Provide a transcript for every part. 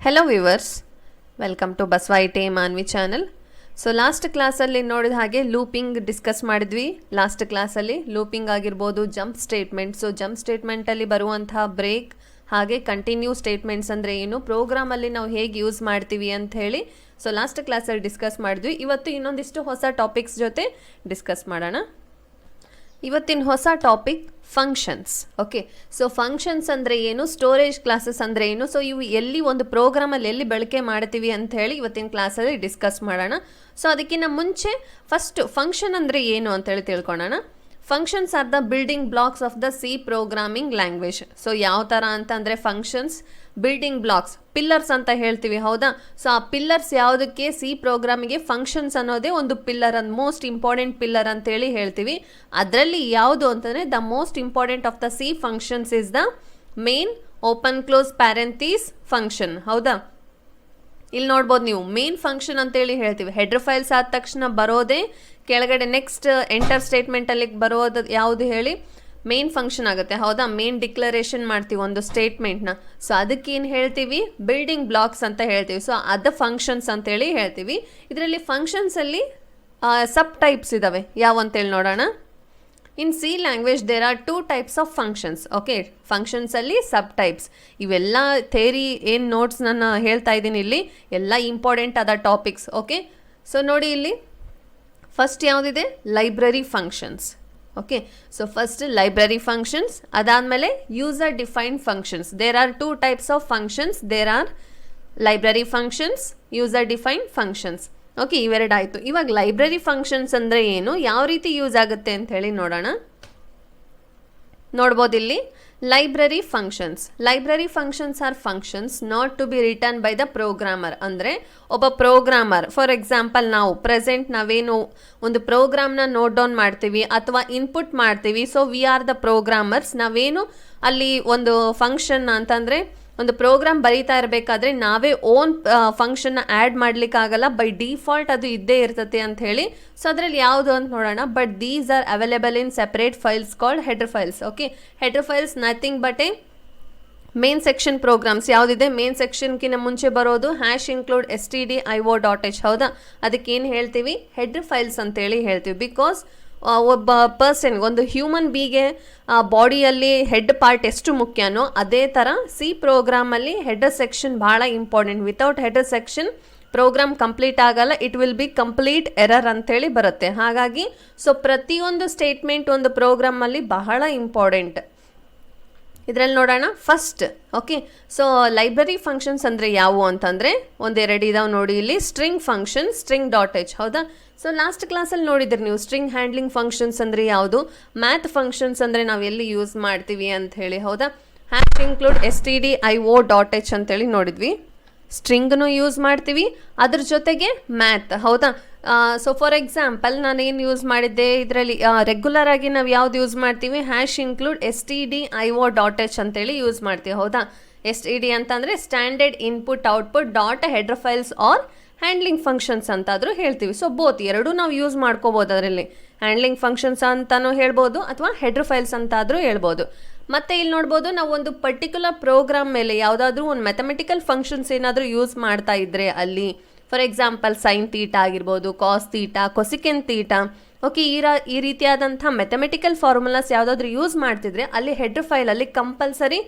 Hello viewers, welcome to Basava I T Manvi channel. So last ಕ್ಲಾಸಲ್ಲಿ ನೋಡಿದ ಹಾಗೆ ಲೂಪಿಂಗ್ ಡಿಸ್ಕಸ್ ಮಾಡಿದ್ವಿ. ಲಾಸ್ಟ್ ಕ್ಲಾಸಲ್ಲಿ ಲೂಪಿಂಗ್ ಆಗಿರ್ಬೋದು, ಜಂಪ್ ಸ್ಟೇಟ್ಮೆಂಟ್. ಸೊ ಜಂಪ್ ಸ್ಟೇಟ್ಮೆಂಟಲ್ಲಿ ಬರುವಂತಹ ಬ್ರೇಕ್ ಹಾಗೆ ಕಂಟಿನ್ಯೂ ಸ್ಟೇಟ್ಮೆಂಟ್ಸ್ ಅಂದರೆ ಏನು, ಪ್ರೋಗ್ರಾಮಲ್ಲಿ ನಾವು ಹೇಗೆ ಯೂಸ್ ಮಾಡ್ತೀವಿ ಅಂತ ಹೇಳಿ ಸೊ ಲಾಸ್ಟ್ ಕ್ಲಾಸಲ್ಲಿ ಡಿಸ್ಕಸ್ ಮಾಡಿದ್ವಿ. ಇವತ್ತು ಇನ್ನೊಂದಿಷ್ಟು ಹೊಸ ಟಾಪಿಕ್ಸ್ ಜೊತೆ ಡಿಸ್ಕಸ್ ಮಾಡೋಣ. ಇವತ್ತಿನ ಹೊಸ topic functions. Okay, so functions ಅಂದರೆ ಏನು, ಸ್ಟೋರೇಜ್ ಕ್ಲಾಸಸ್ ಅಂದರೆ ಏನು, ಸೊ ಇವು ಎಲ್ಲಿ ಒಂದು ಪ್ರೋಗ್ರಾಮಲ್ಲಿ ಎಲ್ಲಿ ಬಳಕೆ ಮಾಡ್ತೀವಿ ಅಂತ ಹೇಳಿ ಇವತ್ತಿನ ಕ್ಲಾಸಲ್ಲಿ ಡಿಸ್ಕಸ್ ಮಾಡೋಣ. ಸೊ ಅದಕ್ಕಿಂತ ಮುಂಚೆ ಫಸ್ಟ್ ಫಂಕ್ಷನ್ ಅಂದರೆ ಏನು ಅಂತೇಳಿ ತಿಳ್ಕೊಳ್ಳೋಣ. Functions are the building blocks of the C programming language. So ಯಾವ ಥರ ಅಂತಂದರೆ ಫಂಕ್ಷನ್ಸ್ ಬಿಲ್ಡಿಂಗ್ ಬ್ಲಾಕ್ಸ್, ಪಿಲ್ಲರ್ಸ್ ಅಂತ ಹೇಳ್ತೀವಿ, ಹೌದಾ. ಸೊ ಆ ಪಿಲ್ಲರ್ಸ್ ಯಾವುದಕ್ಕೆ, ಸಿ ಪ್ರೋಗ್ರಾಮಿಗೆ ಫಂಕ್ಷನ್ಸ್ ಅನ್ನೋದೇ ಒಂದು ಪಿಲ್ಲರ್, ಅಂದ್ ಮೋಸ್ಟ್ ಇಂಪಾರ್ಟೆಂಟ್ ಪಿಲ್ಲರ್ ಅಂತೇಳಿ ಹೇಳ್ತೀವಿ. ಅದರಲ್ಲಿ ಯಾವುದು ಅಂತಂದರೆ the most important of the C functions is the main open close parenthesis function, ಹೌದಾ. ಇಲ್ಲಿ ನೋಡ್ಬೋದು ನೀವು ಮೇನ್ ಫಂಕ್ಷನ್ ಅಂತೇಳಿ ಹೇಳ್ತೀವಿ. ಹೆಡ್ರ್ ಫೈಲ್ಸ್ ಆದ ತಕ್ಷಣ ಬರೋದೇ ಕೆಳಗಡೆ ನೆಕ್ಸ್ಟ್ ಎಂಟರ್ ಸ್ಟೇಟ್ಮೆಂಟಲ್ಲಿ ಬರೋದು ಯಾವುದು ಹೇಳಿ, ಮೇನ್ ಫಂಕ್ಷನ್ ಆಗುತ್ತೆ, ಹೌದಾ. ಮೇನ್ ಡಿಕ್ಲರೇಷನ್ ಮಾಡ್ತೀವಿ ಒಂದು ಸ್ಟೇಟ್ಮೆಂಟ್ನ. ಸೊ ಅದಕ್ಕೇನು ಹೇಳ್ತೀವಿ, ಬಿಲ್ಡಿಂಗ್ ಬ್ಲಾಕ್ಸ್ ಅಂತ ಹೇಳ್ತೀವಿ. ಸೊ ಅದು ಫಂಕ್ಷನ್ಸ್ ಅಂತೇಳಿ ಹೇಳ್ತೀವಿ. ಇದರಲ್ಲಿ ಫಂಕ್ಷನ್ಸಲ್ಲಿ ಸಬ್ ಟೈಪ್ಸ್ ಇದ್ದಾವೆ, ಯಾವ ಅಂತೇಳಿ ನೋಡೋಣ. In C language there are 2 types of functions. Okay, ಫಂಕ್ಷನ್ಸಲ್ಲಿ ಸಬ್ ಟೈಪ್ಸ್. ಇವೆಲ್ಲ ಥೇರಿ ಏನು ನೋಟ್ಸ್ ನಾನು ಹೇಳ್ತಾ ಇದ್ದೀನಿ ಇಲ್ಲಿ ಎಲ್ಲ ಇಂಪಾರ್ಟೆಂಟ್ ಆದ ಟಾಪಿಕ್ಸ್. ಓಕೆ, ಸೊ ನೋಡಿ ಇಲ್ಲಿ ಫಸ್ಟ್ ಯಾವುದಿದೆ, library functions. Okay, so first library functions, ಅದಾದಮೇಲೆ user defined functions. There are 2 types of functions. There are library functions, user defined functions. Okay, ಇವೆರಡಾಯಿತು. ಇವಾಗ ಲೈಬ್ರರಿ ಫಂಕ್ಷನ್ಸ್ ಅಂದರೆ ಏನು, ಯಾವ ರೀತಿ ಯೂಸ್ ಆಗುತ್ತೆ ಅಂತ ಹೇಳಿ ನೋಡೋಣ. ನೋಡ್ಬೋದು ಇಲ್ಲಿ library functions. Library functions are functions not to be return by the programmer. ಅಂದರೆ ಒಬ್ಬ ಪ್ರೋಗ್ರಾಮರ್, ಫಾರ್ ಎಕ್ಸಾಂಪಲ್ ನಾವೇನು ಒಂದು ಪ್ರೋಗ್ರಾಮ್ನ ನೋಟ್ ಡೌನ್ ಮಾಡ್ತೀವಿ ಅಥವಾ ಇನ್ಪುಟ್ ಮಾಡ್ತೀವಿ. So we are the programmers. ನಾವೇನು ಅಲ್ಲಿ ಒಂದು ಫಂಕ್ಷನ್ ಅಂತಂದರೆ ಒಂದು ಪ್ರೋಗ್ರಾಮ್ ಬರೀತಾ ಇರಬೇಕಾದ್ರೆ ನಾವೇ ಓನ್ ಫಂಕ್ಷನ್ನ ಆ್ಯಡ್ ಮಾಡ್ಲಿಕ್ಕಾಗಲ್ಲ, ಬೈ ಡಿಫಾಲ್ಟ್ ಅದು ಇದ್ದೇ ಇರ್ತದೆ ಅಂತ ಹೇಳಿ. ಸೊ ಅದರಲ್ಲಿ ಯಾವುದು ಅಂತ ನೋಡೋಣ. But these are available in separate files called header files. Okay, header files nothing but a main section programs. ಯಾವುದಿದೆ, ಮೇನ್ ಸೆಕ್ಷನ್ಕಿಂತ ಮುಂಚೆ ಬರೋದು #include stdio.h, ಹೌದಾ. ಅದಕ್ಕೇನು ಹೇಳ್ತೀವಿ, ಹೆಡರ್ ಫೈಲ್ಸ್ ಅಂತೇಳಿ ಹೇಳ್ತೀವಿ. ಬಿಕಾಸ್ ಒಬ್ಬ ಪರ್ಸನ್, ಒಂದು ಹ್ಯೂಮನ್ ಬೀಗೆ ಬಾಡಿಯಲ್ಲಿ ಹೆಡ್ ಪಾರ್ಟ್ ಎಷ್ಟು ಮುಖ್ಯನೋ ಅದೇ ಥರ ಸಿ ಪ್ರೋಗ್ರಾಮಲ್ಲಿ ಹೆಡರ್ ಸೆಕ್ಷನ್ ಭಾಳ important. Without header section program complete ಆಗಲ್ಲ, it will be complete error ಅಂಥೇಳಿ ಬರುತ್ತೆ. ಹಾಗಾಗಿ ಸೊ ಪ್ರತಿಯೊಂದು ಸ್ಟೇಟ್ಮೆಂಟ್ ಒಂದು ಪ್ರೋಗ್ರಾಮಲ್ಲಿ ಬಹಳ ಇಂಪಾರ್ಟೆಂಟ್. ಇದರಲ್ಲಿ ನೋಡೋಣ first. Okay, so library functions ಅಂದರೆ ಯಾವುವು ಅಂತಂದರೆ ಒಂದೆರಡು ಇದಾವೆ ನೋಡಿ ಇಲ್ಲಿ. ಸ್ಟ್ರಿಂಗ್ ಫಂಕ್ಷನ್, string.h, ಹೌದಾ. ಸೊ ಲಾಸ್ಟ್ ಕ್ಲಾಸಲ್ಲಿ ನೋಡಿದ್ರಿ ನೀವು ಸ್ಟ್ರಿಂಗ್ ಹ್ಯಾಂಡ್ಲಿಂಗ್ ಫಂಕ್ಷನ್ಸ್ ಅಂದರೆ ಯಾವುದು, ಮ್ಯಾಥ್ ಫಂಕ್ಷನ್ಸ್ ಅಂದರೆ ನಾವು ಎಲ್ಲಿ ಯೂಸ್ ಮಾಡ್ತೀವಿ ಅಂತ ಹೇಳಿ, ಹೌದಾ. #include stdio.h ಅಂತೇಳಿ ನೋಡಿದ್ವಿ. ಸ್ಟ್ರಿಂಗ್ನು ಯೂಸ್ ಮಾಡ್ತೀವಿ, ಅದ್ರ ಜೊತೆಗೆ ಮ್ಯಾಥ್, ಹೌದಾ. ಸೊ ಫಾರ್ ಎಕ್ಸಾಂಪಲ್ ನಾನೇನು ಯೂಸ್ ಮಾಡಿದ್ದೆ ಇದರಲ್ಲಿ, ರೆಗ್ಯುಲರ್ ಆಗಿ ನಾವು ಯಾವ್ದು ಯೂಸ್ ಮಾಡ್ತೀವಿ, #include stdio.h ಅಂತೇಳಿ ಯೂಸ್ ಮಾಡ್ತೀವಿ, ಹೌದಾ. STD ಅಂತಂದರೆ standard input output dot header files or handling functions ಅಂತಾದರೂ ಹೇಳ್ತೀವಿ. ಸೊ ಬೋತ್ ಎರಡೂ ನಾವು ಯೂಸ್ ಮಾಡ್ಕೋಬೋದು. ಅದರಲ್ಲಿ ಹ್ಯಾಂಡ್ಲಿಂಗ್ ಫಂಕ್ಷನ್ಸ್ ಅಂತಲೂ ಹೇಳ್ಬೋದು ಅಥವಾ ಹೆಡರ್ ಫೈಲ್ಸ್ ಅಂತಾದರೂ ಹೇಳ್ಬೋದು. ಮತ್ತು ಇಲ್ಲಿ ನೋಡ್ಬೋದು, ನಾವು ಒಂದು ಪರ್ಟಿಕ್ಯುಲರ್ ಪ್ರೋಗ್ರಾಮ್ ಮೇಲೆ ಯಾವುದಾದ್ರೂ ಒಂದು ಮ್ಯಾಥಮೆಟಿಕಲ್ ಫಂಕ್ಷನ್ಸ್ ಏನಾದರೂ ಯೂಸ್ ಮಾಡ್ತಾ ಇದ್ದರೆ ಅಲ್ಲಿ, ಫಾರ್ ಎಕ್ಸಾಂಪಲ್ sin θ ಆಗಿರ್ಬೋದು, cos θ, cosecant θ. ಓಕೆ, ಈ ರೀತಿಯಾದಂಥ ಮೆಥಮೆಟಿಕಲ್ ಫಾರ್ಮುಲಾಸ್ ಯಾವುದಾದ್ರೂ ಯೂಸ್ ಮಾಡ್ತಿದ್ರೆ ಅಲ್ಲಿ ಹೆಡರ್ ಫೈಲಲ್ಲಿ ಕಂಪಲ್ಸರಿ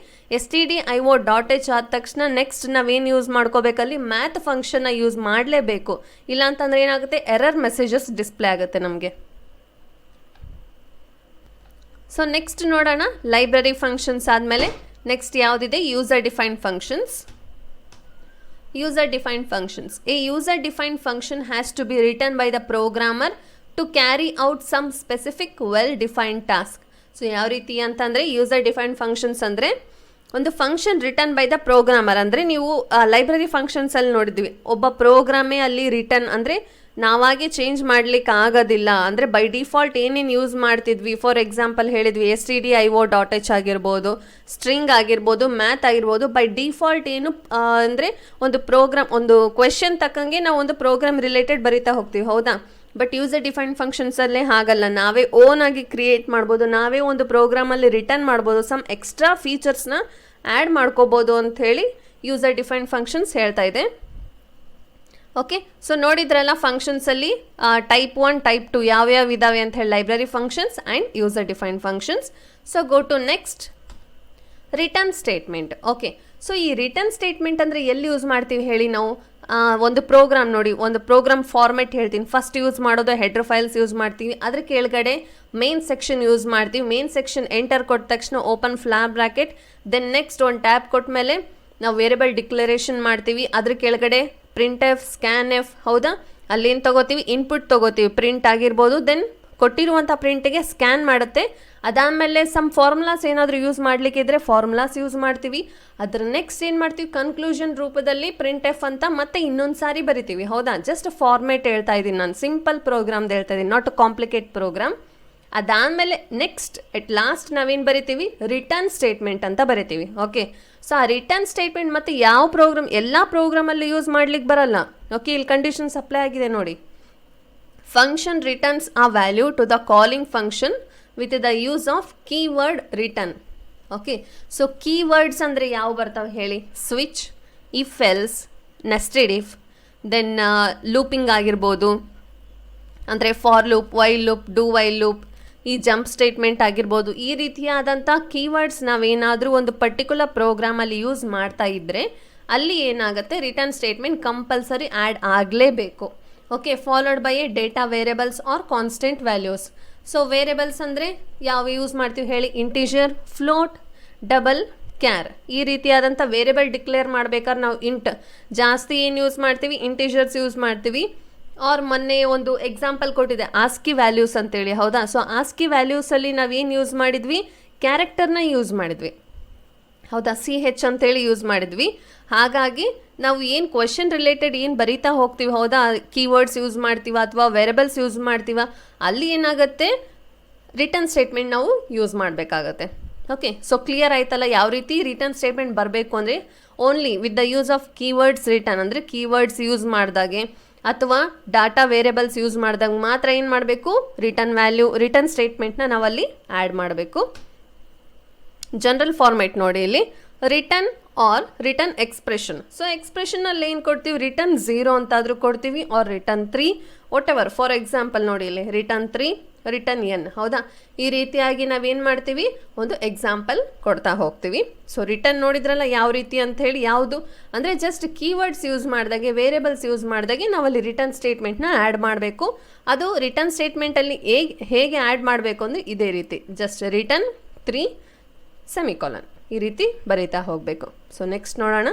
stdio.h ಆದ ತಕ್ಷಣ ನೆಕ್ಸ್ಟ್ ನಾವೇನು ಯೂಸ್ ಮಾಡ್ಕೋಬೇಕಲ್ಲಿ, ಮ್ಯಾಥ್ ಫಂಕ್ಷನ್ನ ಯೂಸ್ ಮಾಡಲೇಬೇಕು. ಇಲ್ಲಾಂತಂದ್ರೆ ಏನಾಗುತ್ತೆ, ಎರರ್ ಮೆಸೇಜಸ್ ಡಿಸ್ಪ್ಲೇ ಆಗುತ್ತೆ ನಮಗೆ. ಸೊ ನೆಕ್ಸ್ಟ್ ನೋಡೋಣ, ಲೈಬ್ರರಿ ಫಂಕ್ಷನ್ಸ್ ಆದಮೇಲೆ ನೆಕ್ಸ್ಟ್ ಯಾವುದಿದೆ, user defined functions. User defined functions. A user defined function has to be return by the programmer to carry out some specific well defined task. So ಯಾವ ರೀತಿ ಅಂತಂದರೆ user defined functions ಅಂದರೆ ಒಂದು function return by the programmer. ಅಂದರೆ ನೀವು library ಫಂಕ್ಷನ್ಸಲ್ಲಿ ನೋಡಿದ್ವಿ, ಒಬ್ಬ ಪ್ರೋಗ್ರಾಮೇ ಅಲ್ಲಿ ರಿಟರ್ನ್ ಅಂದರೆ ನಾವಾಗೆ ಚೇಂಜ್ ಮಾಡಲಿಕ್ಕೆ ಆಗೋದಿಲ್ಲ. ಅಂದರೆ ಬೈ ಡಿಫಾಲ್ಟ್ ಏನೇನು ಯೂಸ್ ಮಾಡ್ತಿದ್ವಿ, ಫಾರ್ ಎಕ್ಸಾಂಪಲ್ ಹೇಳಿದ್ವಿ stdio.h ಆಗಿರ್ಬೋದು, ಸ್ಟ್ರಿಂಗ್ ಆಗಿರ್ಬೋದು, ಮ್ಯಾಥ್ ಆಗಿರ್ಬೋದು. ಬೈ ಡಿಫಾಲ್ಟ್ ಏನು ಅಂದರೆ ಒಂದು ಪ್ರೋಗ್ರಾಮ್, ಒಂದು ಕ್ವೆಶನ್ ತಕ್ಕಂಗೆ ನಾವು ಒಂದು ಪ್ರೋಗ್ರಾಮ್ ರಿಲೇಟೆಡ್ ಬರಿತಾ ಹೋಗ್ತೀವಿ, ಹೌದಾ. ಬಟ್ ಯೂಸರ್ ಡಿಫೈನ್ಡ್ ಫಂಕ್ಷನ್ಸಲ್ಲೇ ಹಾಗಲ್ಲ, ನಾವೇ ಓನ್ ಆಗಿ ಕ್ರಿಯೇಟ್ ಮಾಡ್ಬೋದು, ನಾವೇ ಒಂದು ಪ್ರೋಗ್ರಾಮಲ್ಲಿ ರಿಟರ್ನ್ ಮಾಡ್ಬೋದು, ಸಮ್ ಎಕ್ಸ್ಟ್ರಾ ಫೀಚರ್ಸ್ನ ಆ್ಯಡ್ ಮಾಡ್ಕೋಬೋದು ಅಂಥೇಳಿ ಯೂಸರ್ ಡಿಫೈನ್ಡ್ ಫಂಕ್ಷನ್ಸ್ ಹೇಳ್ತಾ ಇದೆ. ಓಕೆ, ಸೊ ನೋಡಿದ್ರಲ್ಲ ಫಂಕ್ಷನ್ಸಲ್ಲಿ ಟೈಪ್ 1 ಟೈಪ್ 2 ಯಾವ್ಯಾವ ಇದಾವೆ ಅಂತ ಹೇಳಿ library functions and user defined functions. So go to next return statement. Okay, so ಈ ರಿಟರ್ನ್ ಸ್ಟೇಟ್ಮೆಂಟ್ ಅಂದರೆ ಎಲ್ಲಿ ಯೂಸ್ ಮಾಡ್ತೀವಿ ಹೇಳಿ ನಾವು? ಒಂದು ಪ್ರೋಗ್ರಾಮ್ ನೋಡಿ, ಒಂದು ಪ್ರೋಗ್ರಾಮ್ ಫಾರ್ಮೆಟ್ ಹೇಳ್ತೀನಿ. ಫಸ್ಟ್ ಯೂಸ್ ಮಾಡೋದು ಹೆಡರ್ ಫೈಲ್ಸ್ ಯೂಸ್ ಮಾಡ್ತೀವಿ, ಅದ್ರ ಕೆಳಗಡೆ ಮೇನ್ ಸೆಕ್ಷನ್ ಯೂಸ್ ಮಾಡ್ತೀವಿ. ಮೇನ್ ಸೆಕ್ಷನ್ ಎಂಟರ್ ಕೊಟ್ಟ ತಕ್ಷಣ open flap bracket, then next ಒಂದು ಟ್ಯಾಬ್ ಕೊಟ್ಟ ಮೇಲೆ ನಾವು ವೇರಿಯಬಲ್ ಡಿಕ್ಲರೇಷನ್ ಮಾಡ್ತೀವಿ. ಅದ್ರ ಕೆಳಗಡೆ ಪ್ರಿಂಟ್ ಎಫ್, ಸ್ಕ್ಯಾನ್ ಎಫ್, ಹೌದಾ, ಅಲ್ಲೇನು ತೊಗೋತೀವಿ? ಇನ್ಪುಟ್ ತೊಗೋತೀವಿ, ಪ್ರಿಂಟ್ ಆಗಿರ್ಬೋದು. ದೆನ್ ಕೊಟ್ಟಿರುವಂಥ ಪ್ರಿಂಟಿಗೆ ಸ್ಕ್ಯಾನ್ ಮಾಡುತ್ತೆ. ಅದಾದಮೇಲೆ ಸಮ್ ಫಾರ್ಮುಲಾಸ್ ಏನಾದರೂ ಯೂಸ್ ಮಾಡಲಿಕ್ಕಿದ್ರೆ ಫಾರ್ಮುಲಾಸ್ ಯೂಸ್ ಮಾಡ್ತೀವಿ. ಅದ್ರ ನೆಕ್ಸ್ಟ್ ಏನು ಮಾಡ್ತೀವಿ? ಕನ್ಕ್ಲೂಷನ್ ರೂಪದಲ್ಲಿ ಪ್ರಿಂಟ್ ಎಫ್ ಅಂತ ಮತ್ತೆ ಇನ್ನೊಂದು ಸಾರಿ ಬರಿತೀವಿ, ಹೌದಾ. ಜಸ್ಟ್ ಫಾರ್ಮೇಟ್ ಹೇಳ್ತಾ ಇದ್ದೀನಿ ನಾನು, ಸಿಂಪಲ್ ಪ್ರೋಗ್ರಾಮ್ದು ಹೇಳ್ತಾ ಇದ್ದೀನಿ, ನಾಟ್ ಕಾಂಪ್ಲಿಕೇಟ್ ಪ್ರೋಗ್ರಾಮ್. ಅದಾದಮೇಲೆ ನೆಕ್ಸ್ಟ್ ಎಟ್ ಲಾಸ್ಟ್ ನಾವೇನು ಬರಿತೀವಿ? ರಿಟರ್ನ್ ಸ್ಟೇಟ್ಮೆಂಟ್ ಅಂತ ಬರಿತೀವಿ. ಓಕೆ, ಸೊ ಆ ರಿಟರ್ನ್ ಸ್ಟೇಟ್ಮೆಂಟ್ ಮತ್ತು ಯಾವ ಪ್ರೋಗ್ರಾಮ್, ಎಲ್ಲ ಪ್ರೋಗ್ರಾಮಲ್ಲಿ ಯೂಸ್ ಮಾಡ್ಲಿಕ್ಕೆ ಬರಲ್ಲ. ಓಕೆ, ಇಲ್ಲಿ ಕಂಡೀಷನ್ಸ್ ಅಪ್ಲೈ ಆಗಿದೆ ನೋಡಿ. Function returns a value to the calling function with the use of keyword return. Okay, so keywords ಅಂದರೆ ಯಾವ ಬರ್ತಾವೆ ಹೇಳಿ? Switch, if else, nested if, then looping ಆಗಿರ್ಬೋದು, ಅಂದರೆ for loop, while loop, do while loop, ಈ jump statement ಆಗಿರ್ಬೋದು. ಈ ರೀತಿಯಾದಂಥ ಕೀವರ್ಡ್ಸ್ ನಾವೇನಾದರೂ ಒಂದು ಪರ್ಟಿಕ್ಯುಲರ್ ಪ್ರೋಗ್ರಾಮಲ್ಲಿ ಯೂಸ್ ಮಾಡ್ತಾ ಇದ್ದರೆ ಅಲ್ಲಿ ಏನಾಗುತ್ತೆ? ರಿಟರ್ನ್ ಸ್ಟೇಟ್ಮೆಂಟ್ ಕಂಪಲ್ಸರಿ ಆ್ಯಡ್ ಆಗಲೇಬೇಕು. Okay, followed by a data variables or constant values. So variables ಅಂದರೆ ಯಾವ ಯೂಸ್ ಮಾಡ್ತೀವಿ ಹೇಳಿ? Integer, float, double, char. ಈ ರೀತಿಯಾದಂಥ ವೇರಿಯಬಲ್ ಡಿಕ್ಲೇರ್ ಮಾಡ್ಬೇಕಾದ್ರೆ ನಾವು ಇಂಟ್ ಜಾಸ್ತಿ ಏನು ಯೂಸ್ ಮಾಡ್ತೀವಿ? ಇಂಟಿಜರ್ಸ್ ಯೂಸ್ ಮಾಡ್ತೀವಿ. ಆರ್ ಮೊನ್ನೆ ಒಂದು ಎಕ್ಸಾಂಪಲ್ ಕೊಟ್ಟಿದೆ ಆಸ್ಕಿ ವ್ಯಾಲ್ಯೂಸ್ ಅಂತೇಳಿ, ಹೌದಾ. ಸೊ ಆಸ್ಕಿ ವ್ಯಾಲ್ಯೂಸಲ್ಲಿ ನಾವೇನು ಯೂಸ್ ಮಾಡಿದ್ವಿ? ಕ್ಯಾರೆಕ್ಟರ್ನ ಯೂಸ್ ಮಾಡಿದ್ವಿ, ಹೌದಾ. CH ಅಂತೇಳಿ ಯೂಸ್ ಮಾಡಿದ್ವಿ. ಹಾಗಾಗಿ ನಾವು ಏನು ಕ್ವೆಶನ್ ರಿಲೇಟೆಡ್ ಏನು ಬರೀತಾ ಹೋಗ್ತೀವಿ, ಹೌದಾ, ಕೀವರ್ಡ್ಸ್ ಯೂಸ್ ಮಾಡ್ತೀವ ಅಥವಾ ವೇರಿಯಬಲ್ಸ್ ಯೂಸ್ ಮಾಡ್ತೀವ, ಅಲ್ಲಿ ಏನಾಗುತ್ತೆ? ರಿಟರ್ನ್ ಸ್ಟೇಟ್ಮೆಂಟ್ ನಾವು ಯೂಸ್ ಮಾಡಬೇಕಾಗತ್ತೆ. ಓಕೆ, ಸೊ ಕ್ಲಿಯರ್ ಆಯ್ತಲ್ಲ ಯಾವ ರೀತಿ ರಿಟರ್ನ್ ಸ್ಟೇಟ್ಮೆಂಟ್ ಬರಬೇಕು ಅಂದರೆ? Only with the use of keywords return, ಅಂದರೆ ಕೀವರ್ಡ್ಸ್ ಯೂಸ್ ಮಾಡಿದಾಗೆ ಅಥವಾ ಡಾಟಾ ವೇರಿಯಬಲ್ಸ್ ಯೂಸ್ ಮಾಡಿದಾಗ ಮಾತ್ರ ಏನು ಮಾಡಬೇಕು? ರಿಟರ್ನ್ ಸ್ಟೇಟ್ಮೆಂಟ್ನ ನಾವಲ್ಲಿ ಆ್ಯಡ್ ಮಾಡಬೇಕು. ಜನರಲ್ ಫಾರ್ಮೇಟ್ ನೋಡಿ ಇಲ್ಲಿ, return or return expression. So ಎಕ್ಸ್ಪ್ರೆಷನಲ್ಲಿ ಏನು ಕೊಡ್ತೀವಿ? ರಿಟರ್ನ್ 0 ಅಂತಾದರೂ ಕೊಡ್ತೀವಿ, or return 3, whatever. For example ನೋಡಿ ಇಲ್ಲಿ ರಿಟರ್ನ್ 3, ರಿಟರ್ನ್ n, ಹೌದಾ. ಈ ರೀತಿಯಾಗಿ ನಾವೇನು ಮಾಡ್ತೀವಿ? ಒಂದು ಎಕ್ಸಾಂಪಲ್ ಕೊಡ್ತಾ ಹೋಗ್ತೀವಿ. ಸೊ ರಿಟರ್ನ್ ನೋಡಿದ್ರಲ್ಲ ಯಾವ ರೀತಿ ಅಂತ ಹೇಳಿ, ಯಾವುದು ಅಂದರೆ ಜಸ್ಟ್ ಕೀವರ್ಡ್ಸ್ ಯೂಸ್ ಮಾಡಿದಾಗೆ, ವೇರಿಯಬಲ್ಸ್ ಯೂಸ್ ಮಾಡಿದಾಗೆ ನಾವಲ್ಲಿ ರಿಟರ್ನ್ ಸ್ಟೇಟ್ಮೆಂಟ್ನ ಆ್ಯಡ್ ಮಾಡಬೇಕು. ಅದು ರಿಟರ್ನ್ ಸ್ಟೇಟ್ಮೆಂಟಲ್ಲಿ ಹೇಗೆ ಆ್ಯಡ್ ಮಾಡಬೇಕು ಅಂದರೆ ಇದೇ ರೀತಿ, ಜಸ್ಟ್ ರಿಟರ್ನ್ 3 ಸೆಮಿಕೋಲನ್, ಈ ರೀತಿ ಬರೀತಾ ಹೋಗಬೇಕು. ಸೊ ನೆಕ್ಸ್ಟ್ ನೋಡೋಣ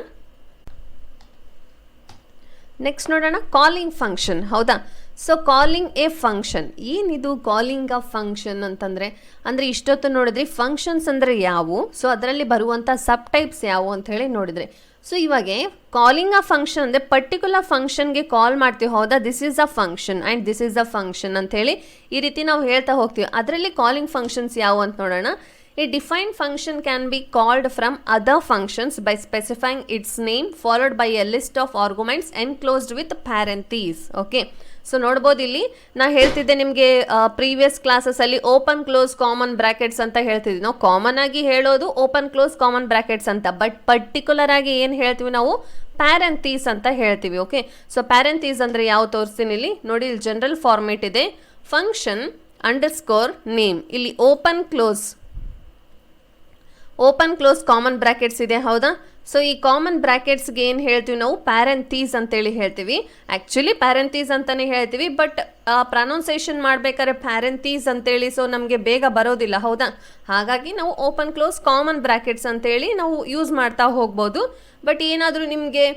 ಕಾಲಿಂಗ್ ಫಂಕ್ಷನ್, ಹೌದಾ. ಸೊ ಕಾಲಿಂಗ್ ಎ ಫಂಕ್ಷನ್, ಏನಿದು ಕಾಲಿಂಗ್ ಅ ಫಂಕ್ಷನ್ ಅಂತಂದರೆ? ಅಂದರೆ ಇಷ್ಟೊತ್ತು ನೋಡಿದ್ರಿ ಫಂಕ್ಷನ್ಸ್ ಅಂದರೆ ಯಾವುವು, ಸೊ ಅದರಲ್ಲಿ ಬರುವಂಥ ಸಬ್ ಟೈಪ್ಸ್ ಯಾವುವು ಅಂತ ಹೇಳಿ ನೋಡಿದ್ರಿ. ಸೊ ಇವಾಗ ಕಾಲಿಂಗ್ ಅ ಫಂಕ್ಷನ್ ಅಂದರೆ ಪರ್ಟಿಕ್ಯುಲರ್ ಫಂಕ್ಷನ್ಗೆ ಕಾಲ್ ಮಾಡ್ತೀವಿ, ಹೌದಾ. This is a function and this is a function ಅಂಥೇಳಿ ಈ ರೀತಿ ನಾವು ಹೇಳ್ತಾ ಹೋಗ್ತೀವಿ. ಅದರಲ್ಲಿ ಕಾಲಿಂಗ್ ಫಂಕ್ಷನ್ಸ್ ಯಾವುವು ಅಂತ ನೋಡೋಣ. A defined function can be called from other functions by specifying its name followed by a list of arguments enclosed with parentheses. Okay, so ನೋಡ್ಬೋದು ಇಲ್ಲಿ ನಾ ಹೇಳ್ತಿದ್ದೆ ನಿಮಗೆ ಪ್ರೀವಿಯಸ್ ಕ್ಲಾಸಸಲ್ಲಿ ಓಪನ್ ಕ್ಲೋಸ್ ಕಾಮನ್ ಬ್ರ್ಯಾಕೆಟ್ಸ್ ಅಂತ ಹೇಳ್ತಿದ್ವಿ. ನಾವು ಕಾಮನ್ ಆಗಿ ಹೇಳೋದು ಓಪನ್ ಕ್ಲೋಸ್ ಕಾಮನ್ ಬ್ರ್ಯಾಕೆಟ್ಸ್ ಅಂತ, ಬಟ್ ಪರ್ಟಿಕ್ಯುಲರ್ ಆಗಿ ಏನು ಹೇಳ್ತೀವಿ ನಾವು? ಪ್ಯಾರೆಂಥೀಸ್ ಅಂತ ಹೇಳ್ತೀವಿ. ಓಕೆ, ಸೊ ಪ್ಯಾರೆಂಥೀಸ್ ಅಂದರೆ ಯಾವ ತೋರಿಸ್ತೀನಿ ಇಲ್ಲಿ ನೋಡಿ. ಇಲ್ಲಿ ಜನರಲ್ ಫಾರ್ಮೇಟ್ ಇದೆ, ಫಂಕ್ಷನ್ ಅಂಡರ್ಸ್ಕೋರ್ ನೇಮ್. ಇಲ್ಲಿ ಓಪನ್ ಕ್ಲೋಸ್ ಕಾಮನ್ ಬ್ರ್ಯಾಕೆಟ್ಸ್ ಇದೆ, ಹೌದಾ. ಸೊ ಈ ಕಾಮನ್ ಬ್ರ್ಯಾಕೆಟ್ಸ್ಗೆ ಏನು ಹೇಳ್ತೀವಿ ನಾವು? ಪ್ಯಾರೆಂಥೀಸ್ ಅಂತೇಳಿ ಹೇಳ್ತೀವಿ. ಆ್ಯಕ್ಚುಲಿ ಪ್ಯಾರೆಂಥೀಸ್ ಅಂತಲೇ ಹೇಳ್ತೀವಿ, ಬಟ್ ಪ್ರೊನೌನ್ಸೇಷನ್ ಮಾಡಬೇಕಾದ್ರೆ ಪ್ಯಾರೆಂಥೀಸ್ ಅಂತೇಳಿ ಸೊ ನಮಗೆ ಬೇಗ ಬರೋದಿಲ್ಲ, ಹೌದಾ. ಹಾಗಾಗಿ ನಾವು ಓಪನ್ ಕ್ಲೋಸ್ ಕಾಮನ್ ಬ್ರ್ಯಾಕೆಟ್ಸ್ ಅಂತೇಳಿ ನಾವು ಯೂಸ್ ಮಾಡ್ತಾ ಹೋಗ್ಬೋದು. ಬಟ್ ಏನಾದರೂ ನಿಮಗೆ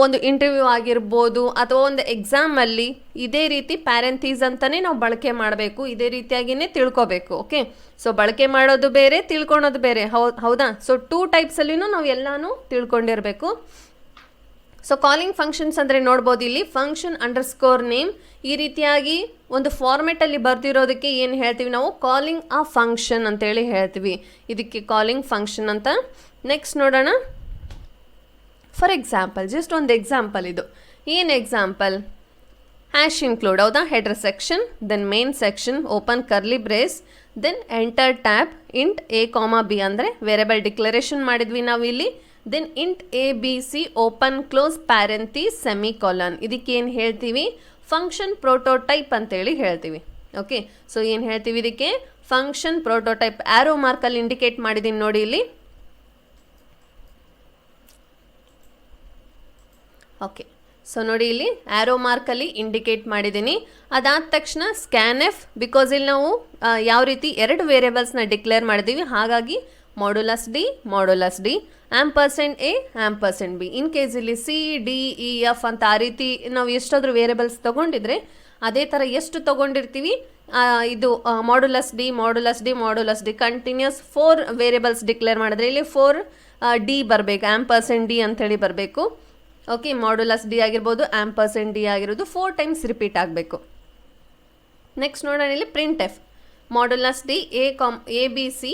ಒಂದು ಇಂಟರ್ವ್ಯೂ ಆಗಿರ್ಬೋದು ಅಥವಾ ಒಂದು ಎಕ್ಸಾಮಲ್ಲಿ ಇದೇ ರೀತಿ ಪ್ಯಾರೆಂಥೀಸ್ ಅಂತಲೇ ನಾವು ಬಳಕೆ ಮಾಡಬೇಕು, ಇದೇ ರೀತಿಯಾಗಿಯೇ ತಿಳ್ಕೊಬೇಕು. ಓಕೆ, ಸೊ ಬಳಕೆ ಮಾಡೋದು ಬೇರೆ, ತಿಳ್ಕೊಳೋದು ಬೇರೆ, ಹೌದಾ. ಸೊ 2 ಟೈಪ್ಸಲ್ಲಿನೂ ನಾವು ಎಲ್ಲನೂ ತಿಳ್ಕೊಂಡಿರಬೇಕು. ಸೊ ಕಾಲಿಂಗ್ ಫಂಕ್ಷನ್ಸ್ ಅಂದರೆ ನೋಡ್ಬೋದು ಇಲ್ಲಿ ಫಂಕ್ಷನ್ ಅಂಡರ್ಸ್ಕೋರ್ ನೇಮ್, ಈ ರೀತಿಯಾಗಿ ಒಂದು ಫಾರ್ಮೆಟಲ್ಲಿ ಬರ್ತಿರೋದಕ್ಕೆ ಏನು ಹೇಳ್ತೀವಿ ನಾವು? ಕಾಲಿಂಗ್ ಅ ಫಂಕ್ಷನ್ ಅಂತೇಳಿ ಹೇಳ್ತೀವಿ. ಇದಕ್ಕೆ ಕಾಲಿಂಗ್ ಫಂಕ್ಷನ್ ಅಂತ. ನೆಕ್ಸ್ಟ್ ನೋಡೋಣ. ಫಾರ್ ಎಕ್ಸಾಂಪಲ್, ಜಸ್ಟ್ ಒಂದು ಎಕ್ಸಾಂಪಲ್ ಇದು. ಏನು ಎಕ್ಸಾಂಪಲ್? ಹ್ಯಾಶ್ ಇನ್ಕ್ಲೂಡ್, ಹೌದಾ. Header section, then main section, open curly brace, then enter tab, int a, b ಅಂದರೆ ವೇರಿಯಬಲ್ ಡಿಕ್ಲರೇಷನ್ ಮಾಡಿದ್ವಿ ನಾವು ಇಲ್ಲಿ. Then int a b c open close parentheses semicolon. ಇದಕ್ಕೇನು ಹೇಳ್ತೀವಿ? ಫಂಕ್ಷನ್ ಪ್ರೋಟೋಟೈಪ್ ಅಂತೇಳಿ ಹೇಳ್ತೀವಿ. ಓಕೆ, ಸೊ ಏನು ಹೇಳ್ತೀವಿ ಇದಕ್ಕೆ? Function prototype. ಆರೋ ಮಾರ್ಕಲ್ಲಿ ಇಂಡಿಕೇಟ್ ಮಾಡಿದ್ದೀನಿ ನೋಡಿ ಇಲ್ಲಿ. ಓಕೆ, ಸೊ ನೋಡಿ ಇಲ್ಲಿ ಆರೋ ಮಾರ್ಕಲ್ಲಿ ಇಂಡಿಕೇಟ್ ಮಾಡಿದ್ದೀನಿ. ಅದಾದ ತಕ್ಷಣ ಸ್ಕ್ಯಾನ್ ಎಫ್, ಬಿಕಾಸ್ ಇಲ್ಲಿ ನಾವು ಯಾವ ರೀತಿ 2 ವೇರಿಯೇಬಲ್ಸ್ನ ಡಿಕ್ಲೇರ್ ಮಾಡಿದ್ದೀವಿ, ಹಾಗಾಗಿ modulus D ampersand A ampersand B. In case ಇಲ್ಲಿ ಸಿ ಡಿ ಇ ಎಫ್ ಅಂತ ಆ ರೀತಿ ನಾವು ಎಷ್ಟಾದರೂ ವೇರಿಯೇಬಲ್ಸ್ ತೊಗೊಂಡಿದ್ರೆ ಅದೇ ಥರ ಎಷ್ಟು ತೊಗೊಂಡಿರ್ತೀವಿ ಇದು modulus d continues 4 variables declare ಮಾಡಿದ್ರೆ ಇಲ್ಲಿ 4 ಡಿ ಬರಬೇಕು, ಆಂಪರ್ಸೆಂಟ್ ಡಿ ಅಂಥೇಳಿ ಬರಬೇಕು. ಓಕೆ, ಮಾಡ್ಯುಲಸ್ ಡಿ ಆಗಿರ್ಬೋದು, ಆಂಪರ್ಸೆಂಟ್ ಡಿ ಆಗಿರೋದು 4 ಟೈಮ್ಸ್ ರಿಪೀಟ್ ಆಗಬೇಕು. ನೆಕ್ಸ್ಟ್ ನೋಡೋಣ ಇಲ್ಲಿ print f. Modulus d a b c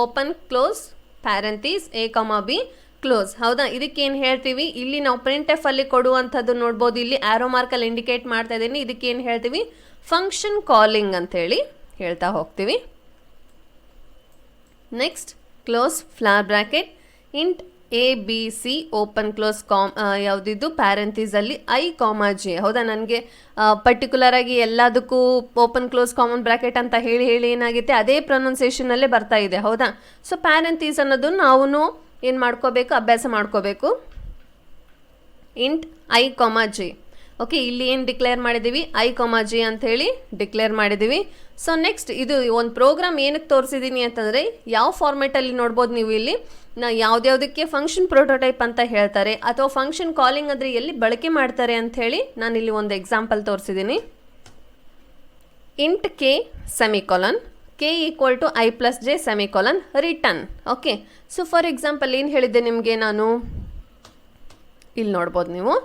open close parentheses a comma b close. ಹೌದಾ, ಇದಕ್ಕೇನು ಹೇಳ್ತೀವಿ? ಇಲ್ಲಿ ನಾವು ಪ್ರಿಂಟ್ ಎಫ್ ಅಲ್ಲಿ ಕೊಡುವಂಥದ್ದು ನೋಡ್ಬೋದು. ಇಲ್ಲಿ ಆರೋ ಮಾರ್ಕಲ್ಲಿ ಇಂಡಿಕೇಟ್ ಮಾಡ್ತಾ ಇದ್ದೀನಿ. ಇದಕ್ಕೇನು ಹೇಳ್ತೀವಿ? ಫಂಕ್ಷನ್ ಕಾಲಿಂಗ್ ಅಂತೇಳಿ ಹೇಳ್ತಾ ಹೋಗ್ತೀವಿ. Next close flower bracket int a b c open close ಯಾವುದಿದ್ದು ಪ್ಯಾರೆಂಥೀಸಲ್ಲಿ ಐ ಕಾಮ ಜೆ. ಹೌದಾ, ನನಗೆ ಪರ್ಟಿಕ್ಯುಲರಾಗಿ ಎಲ್ಲದಕ್ಕೂ ಓಪನ್ ಕ್ಲೋಸ್ ಕಾಮನ್ ಬ್ರ್ಯಾಕೆಟ್ ಅಂತ ಹೇಳಿ ಏನಾಗುತ್ತೆ ಅದೇ ಪ್ರೊನೌನ್ಸಿಯೇಷನಲ್ಲೇ ಬರ್ತಾ ಇದೆ. ಹೌದಾ, ಸೊ ಪ್ಯಾರೆಂಥೀಸ್ ಅನ್ನೋದು ನಾವು ಏನು ಮಾಡ್ಕೋಬೇಕು? ಅಭ್ಯಾಸ ಮಾಡ್ಕೋಬೇಕು. Int i comma J. Okay, ಇಲ್ಲಿ ಏನು ಡಿಕ್ಲೇರ್ ಮಾಡಿದ್ದೀವಿ? ಐ ಕಾಮ ಜೆ ಅಂಥೇಳಿ ಡಿಕ್ಲೇರ್ ಮಾಡಿದ್ದೀವಿ. ಸೊ ನೆಕ್ಸ್ಟ್ ಇದು ಒಂದು ಪ್ರೋಗ್ರಾಮ್ ಏನಕ್ಕೆ ತೋರಿಸಿದ್ದೀನಿ ಅಂತಂದರೆ ಯಾವ ಫಾರ್ಮೆಟಲ್ಲಿ ನೋಡ್ಬೋದು ನೀವು ಇಲ್ಲಿ ಯಾವುದ್ಯಾವುದಕ್ಕೆ ಫಂಕ್ಷನ್ ಪ್ರೋಟೋಟೈಪ್ ಅಂತ ಹೇಳ್ತಾರೆ ಅಥವಾ ಫಂಕ್ಷನ್ ಕಾಲಿಂಗ್ ಅಂದರೆ ಎಲ್ಲಿ ಬಳಕೆ ಮಾಡ್ತಾರೆ ಅಂಥೇಳಿ ನಾನಿಲ್ಲಿ ಒಂದು ಎಕ್ಸಾಂಪಲ್ ತೋರಿಸಿದ್ದೀನಿ. Int k semicolon k equal to i plus j semicolon return. Okay, so for example ಏನು ಹೇಳಿದ್ದೆ ನಿಮಗೆ ನಾನು? ಇಲ್ಲಿ ನೋಡ್ಬೋದು ನೀವು,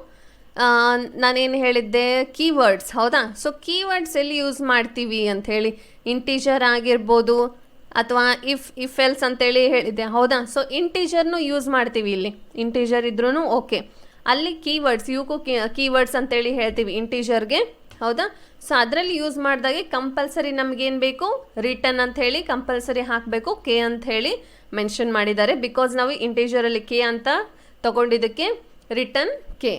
ನಾನೇನು ಹೇಳಿದ್ದೆ? ಕೀವರ್ಡ್ಸ್. ಹೌದಾ, ಸೊ ಕೀವರ್ಡ್ಸ್ ಎಲ್ಲಿ ಯೂಸ್ ಮಾಡ್ತೀವಿ ಅಂಥೇಳಿ ಇಂಟೀಜರ್ ಆಗಿರ್ಬೋದು ಅಥವಾ ಇಫ್ ಎಲ್ಸ್ ಅಂತೇಳಿ ಹೇಳಿದ್ದೆ. ಹೌದಾ, ಸೊ ಇಂಟೀಜರ್ನು ಯೂಸ್ ಮಾಡ್ತೀವಿ. ಇಲ್ಲಿ ಇಂಟೀಜರ್ ಇದ್ರೂ ಓಕೆ, ಅಲ್ಲಿ ಕೀವರ್ಡ್ಸ್ ಇವಕ್ಕೂ ಕೀವರ್ಡ್ಸ್ ಅಂತೇಳಿ ಹೇಳ್ತೀವಿ ಇಂಟೀಜರ್ಗೆ. ಹೌದಾ, ಸೊ ಅದರಲ್ಲಿ ಯೂಸ್ ಮಾಡಿದಾಗೆ ಕಂಪಲ್ಸರಿ ನಮಗೇನು ಬೇಕು? ರಿಟರ್ನ್ ಅಂಥೇಳಿ ಕಂಪಲ್ಸರಿ ಹಾಕಬೇಕು. ಕೆ ಅಂಥೇಳಿ ಮೆನ್ಷನ್ ಮಾಡಿದ್ದಾರೆ, ಬಿಕಾಸ್ ನಾವು ಇಂಟೀಜರಲ್ಲಿ ಕೆ ಅಂತ ತೊಗೊಂಡಿದ್ದಕ್ಕೆ return k.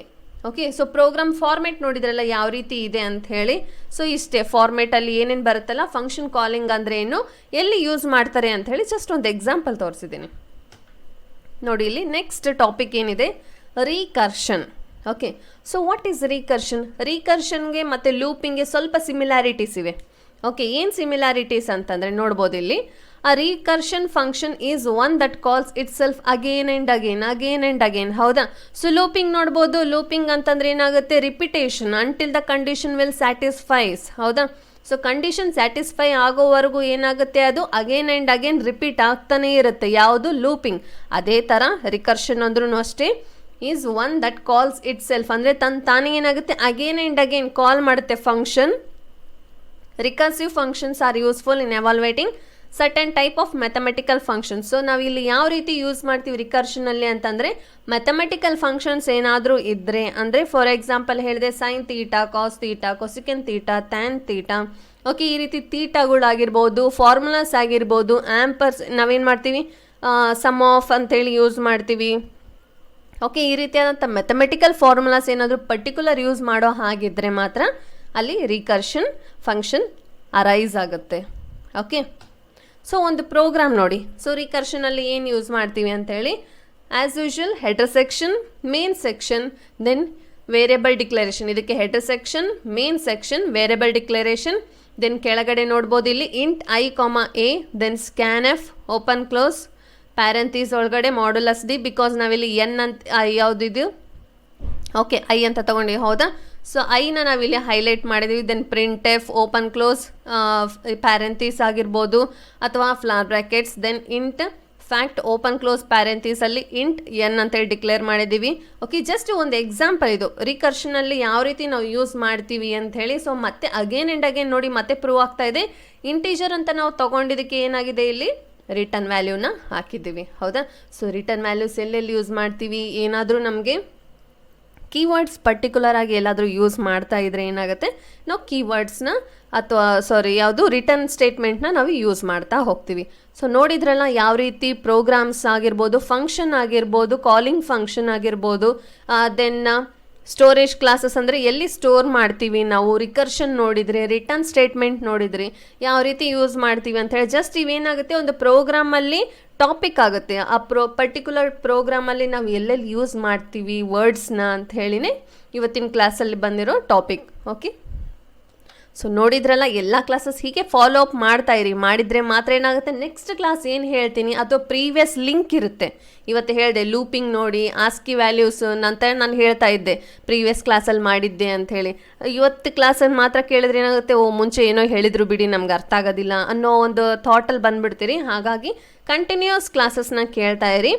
Okay, so program format ನೋಡಿದ್ರಲ್ಲ ಯಾವ ರೀತಿ ಇದೆ ಅಂತ ಹೇಳಿ. ಸೊ ಇಷ್ಟೇ ಫಾರ್ಮೆಟಲ್ಲಿ ಏನೇನು ಬರುತ್ತಲ್ಲ, ಫಂಕ್ಷನ್ ಕಾಲಿಂಗ್ ಅಂದರೆ ಏನು, ಎಲ್ಲಿ ಯೂಸ್ ಮಾಡ್ತಾರೆ ಅಂತ ಹೇಳಿ ಜಸ್ಟ್ ಒಂದು ಎಕ್ಸಾಂಪಲ್ ತೋರಿಸಿದ್ದೀನಿ ನೋಡಿ. ಇಲ್ಲಿ ನೆಕ್ಸ್ಟ್ ಟಾಪಿಕ್ ಏನಿದೆ? Recursion. Okay, so what is recursion? ರೀಕರ್ಷನ್ಗೆ ಮತ್ತು ಲೂಪಿಂಗ್ಗೆ ಸ್ವಲ್ಪ ಸಿಮಿಲಾರಿಟೀಸ್ ಇವೆ. ಓಕೆ, ಏನು ಸಿಮಿಲಾರಿಟೀಸ್ ಅಂತಂದರೆ ನೋಡ್ಬೋದು ಇಲ್ಲಿ. A recursion function is one that calls itself again and again. ಹೌದಾ, ಸೊ ಲೂಪಿಂಗ್ ನೋಡ್ಬೋದು. ಲೂಪಿಂಗ್ ಅಂತಂದ್ರೆ ಏನಾಗುತ್ತೆ? Repetition until the condition will satisfies. ಹೌದಾ, ಸೊ ಕಂಡೀಷನ್ ಸ್ಯಾಟಿಸ್ಫೈ ಆಗೋವರೆಗೂ ಏನಾಗುತ್ತೆ? ಅದು ಅಗೇನ್ ಆ್ಯಂಡ್ ಅಗೇನ್ ರಿಪೀಟ್ ಆಗ್ತಾನೆ ಇರುತ್ತೆ. ಯಾವುದು? ಲೂಪಿಂಗ್. ಅದೇ ಥರ ರಿಕರ್ಷನ್ ಅಂದ್ರೂ ಅಷ್ಟೇ is one that calls itself, ಅಂದರೆ ತಾನೇ ಏನಾಗುತ್ತೆ? ಅಗೇನ್ ಆ್ಯಂಡ್ ಅಗೇನ್ ಕಾಲ್ ಮಾಡುತ್ತೆ function. Recursive functions are useful in evaluating certain type of mathematical functions. So ನಾವು ಇಲ್ಲಿ ಯಾವ ರೀತಿ ಯೂಸ್ ಮಾಡ್ತೀವಿ ರಿಕರ್ಷನಲ್ಲಿ ಅಂತಂದರೆ, ಮ್ಯಾಥಮೆಟಿಕಲ್ ಫಂಕ್ಷನ್ಸ್ ಏನಾದರೂ ಇದ್ದರೆ, ಅಂದರೆ ಫಾರ್ ಎಕ್ಸಾಂಪಲ್ ಹೇಳಿದೆ sine theta, cos theta, cosecant theta, tan theta. Okay, ಈ ರೀತಿ ತೀಟಾಗಳಾಗಿರ್ಬೋದು, ಫಾರ್ಮುಲಾಸ್ ಆಗಿರ್ಬೋದು, ಆಂಪರ್ಸ್ ನಾವೇನು ಮಾಡ್ತೀವಿ? ಸಮ್ ಆಫ್ ಅಂತೇಳಿ ಯೂಸ್ ಮಾಡ್ತೀವಿ. ಓಕೆ, ಈ ರೀತಿಯಾದಂಥ ಮ್ಯಾಥಮೆಟಿಕಲ್ ಫಾರ್ಮುಲಾಸ್ ಏನಾದರೂ ಪರ್ಟಿಕ್ಯುಲರ್ ಯೂಸ್ ಮಾಡೋ ಹಾಗಿದ್ದರೆ ಮಾತ್ರ ಅಲ್ಲಿ ರಿಕರ್ಷನ್ ಫಂಕ್ಷನ್ ಅರೈಸ್ ಆಗುತ್ತೆ. ಓಕೆ, ಸೊ ಒಂದು ಪ್ರೋಗ್ರಾಮ್ ನೋಡಿ. ಸೊ ರಿಕರ್ಷನಲ್ಲಿ ಏನು ಯೂಸ್ ಮಾಡ್ತೀವಿ ಅಂತೇಳಿ, as usual header section, main section, then variable declaration. ಇದಕ್ಕೆ header section, main section, variable declaration. Then ಕೆಳಗಡೆ ನೋಡ್ಬೋದು ಇಲ್ಲಿ int i comma a, then scan f, open close parentheses ಒಳಗಡೆ ಮಾಡ್ಯುಲಸ್ ಡಿ, ಬಿಕಾಸ್ ನಾವಿಲ್ಲಿ ಎನ್ ಅಂತ ಯಾವುದಿದು? ಓಕೆ, ಐ ಅಂತ ತೊಗೊಂಡಿವಿ. ಹೌದಾ, ಸೊ ಐನ ನಾವಿಲ್ಲಿ ಹೈಲೈಟ್ ಮಾಡಿದ್ದೀವಿ. Then print f, open close parentheses ಆಗಿರ್ಬೋದು ಅಥವಾ flower brackets. Then int fact open close ಪ್ಯಾರೆಂಥೀಸಲ್ಲಿ ಇಂಟ್ ಎನ್ ಅಂತೇಳಿ ಡಿಕ್ಲೇರ್ ಮಾಡಿದ್ದೀವಿ. ಓಕೆ, ಜಸ್ಟ್ ಒಂದು ಎಕ್ಸಾಂಪಲ್ ಇದು ರಿಕರ್ಷನಲ್ಲಿ ಯಾವ ರೀತಿ ನಾವು ಯೂಸ್ ಮಾಡ್ತೀವಿ ಅಂತ ಹೇಳಿ. ಸೊ ಮತ್ತೆ ಅಗೇನ್ ಆ್ಯಂಡ್ ಅಗೇನ್ ನೋಡಿ ಮತ್ತೆ ಪ್ರೂವ್ ಆಗ್ತಾ ಇದೆ. ಇಂಟೀಜರ್ ಅಂತ ನಾವು ತೊಗೊಂಡಿದ್ದಕ್ಕೆ ಏನಾಗಿದೆ? ಇಲ್ಲಿ ರಿಟರ್ನ್ ವ್ಯಾಲ್ಯೂನ ಹಾಕಿದ್ದೀವಿ. ಹೌದಾ, ಸೊ ರಿಟರ್ನ್ ವ್ಯಾಲ್ಯೂಸ್ ಎಲ್ಲೆಲ್ಲಿ ಯೂಸ್ ಮಾಡ್ತೀವಿ? ಏನಾದರೂ ನಮಗೆ ಕೀವರ್ಡ್ಸ್ ಪರ್ಟಿಕ್ಯುಲರ್ ಆಗಿ ಎಲ್ಲಾದರೂ ಯೂಸ್ ಮಾಡ್ತಾ ಇದ್ರೆ ಏನಾಗುತ್ತೆ, ನಾವು ಕೀವರ್ಡ್ಸ್ನ ಅಥವಾ ಯಾವುದು ರಿಟರ್ನ್ ಸ್ಟೇಟ್ಮೆಂಟ್ನ ನಾವು ಯೂಸ್ ಮಾಡ್ತಾ ಹೋಗ್ತೀವಿ. ಸೊ ನೋಡಿದ್ರಲ್ಲ ಯಾವ ರೀತಿ ಪ್ರೋಗ್ರಾಮ್ಸ್ ಆಗಿರ್ಬೋದು, ಫಂಕ್ಷನ್ ಆಗಿರ್ಬೋದು, ಕಾಲಿಂಗ್ ಫಂಕ್ಷನ್ ಆಗಿರ್ಬೋದು, ದೆನ್ ಸ್ಟೋರೇಜ್ ಕ್ಲಾಸಸ್ ಅಂದರೆ ಎಲ್ಲಿ ಸ್ಟೋರ್ ಮಾಡ್ತೀವಿ ನಾವು, ರಿಕರ್ಷನ್ ನೋಡಿದರೆ, ರಿಟರ್ನ್ ಸ್ಟೇಟ್ಮೆಂಟ್ ನೋಡಿದ್ರಿ ಯಾವ ರೀತಿ ಯೂಸ್ ಮಾಡ್ತೀವಿ ಅಂತ ಹೇಳಿ. ಜಸ್ಟ್ ಇವೇನಾಗುತ್ತೆ, ಒಂದು ಪ್ರೋಗ್ರಾಮಲ್ಲಿ ಟಾಪಿಕ್ ಆಗುತ್ತೆ. ಆ ಪರ್ಟಿಕ್ಯುಲರ್ ಪ್ರೋಗ್ರಾಮಲ್ಲಿ ನಾವು ಎಲ್ಲೆಲ್ಲಿ ಯೂಸ್ ಮಾಡ್ತೀವಿ ವರ್ಡ್ಸ್ನ ಅಂತ ಹೇಳಿನೇ ಇವತ್ತಿನ ಕ್ಲಾಸಲ್ಲಿ ಬಂದಿರೋ ಟಾಪಿಕ್. ಓಕೆ, ಸೊ ನೋಡಿದ್ರಲ್ಲ, ಎಲ್ಲ ಕ್ಲಾಸಸ್ ಹೀಗೆ ಫಾಲೋ ಅಪ್ ಮಾಡ್ತಾ ಇರಿ. ಮಾಡಿದರೆ ಮಾತ್ರ ಏನಾಗುತ್ತೆ, ನೆಕ್ಸ್ಟ್ ಕ್ಲಾಸ್ ಏನು ಹೇಳ್ತೀನಿ ಅಥವಾ ಪ್ರೀವಿಯಸ್ ಲಿಂಕ್ ಇರುತ್ತೆ. ಇವತ್ತು ಹೇಳಿದೆ ಲೂಪಿಂಗ್ ನೋಡಿ, ಆಸ್ಕಿ ವ್ಯಾಲ್ಯೂಸ್ ನಂತರ ನಾನು ಹೇಳ್ತಾ ಇದ್ದೆ ಪ್ರೀವಿಯಸ್ ಕ್ಲಾಸಲ್ಲಿ ಮಾಡಿದ್ದೆ ಅಂಥೇಳಿ. ಇವತ್ತು ಕ್ಲಾಸಲ್ಲಿ ಮಾತ್ರ ಕೇಳಿದ್ರೆ ಏನಾಗುತ್ತೆ, ಮುಂಚೆ ಏನೋ ಹೇಳಿದ್ರು ಬಿಡಿ ನಮ್ಗೆ ಅರ್ಥ ಆಗೋದಿಲ್ಲ ಅನ್ನೋ ಒಂದು ಥಾಟಲ್ಲಿ ಬಂದುಬಿಡ್ತೀರಿ. ಹಾಗಾಗಿ ಕಂಟಿನ್ಯೂಸ್ ಕ್ಲಾಸಸ್ನ ಕೇಳ್ತಾ ಇರಿ.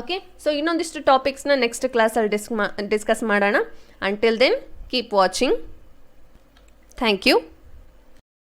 ಓಕೆ, ಸೊ ಇನ್ನೊಂದಿಷ್ಟು ಟಾಪಿಕ್ಸ್ನ ನೆಕ್ಸ್ಟ್ ಕ್ಲಾಸಲ್ಲಿ ಡಿಸ್ಕಸ್ ಮಾಡೋಣ. Until then keep watching. Thank you.